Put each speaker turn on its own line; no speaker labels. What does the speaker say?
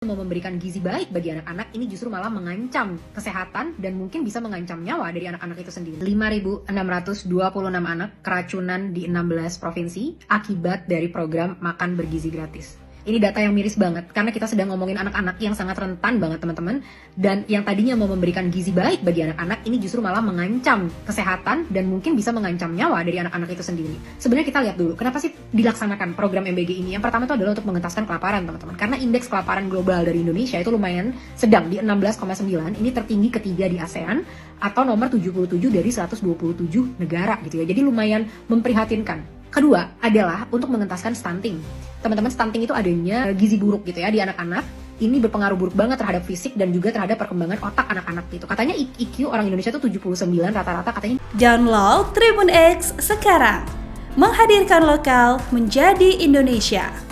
Mau memberikan gizi baik bagi anak-anak ini justru malah mengancam kesehatan dan mungkin bisa mengancam nyawa dari anak-anak itu sendiri. 5.626 anak keracunan di 16 provinsi akibat dari program makan bergizi gratis. Ini data yang miris banget karena kita sedang ngomongin anak-anak yang sangat rentan banget teman-teman, dan yang tadinya mau memberikan gizi baik bagi anak-anak ini justru malah mengancam kesehatan dan mungkin bisa mengancam nyawa dari anak-anak itu sendiri. Sebenarnya kita lihat dulu kenapa sih dilaksanakan program MBG ini. Yang pertama itu adalah untuk mengentaskan kelaparan teman-teman, karena indeks kelaparan global dari Indonesia itu lumayan sedang di 16,9, ini tertinggi ketiga di ASEAN atau nomor 77 dari 127 negara gitu ya. Jadi lumayan memprihatinkan. Kedua adalah untuk mengentaskan stunting. Teman-teman, stunting itu adanya gizi buruk gitu ya di anak-anak. Ini berpengaruh buruk banget terhadap fisik dan juga terhadap perkembangan otak anak-anak gitu. Katanya IQ orang Indonesia itu 79 rata-rata katanya.
Download Tribun X sekarang. Menghadirkan lokal menjadi Indonesia.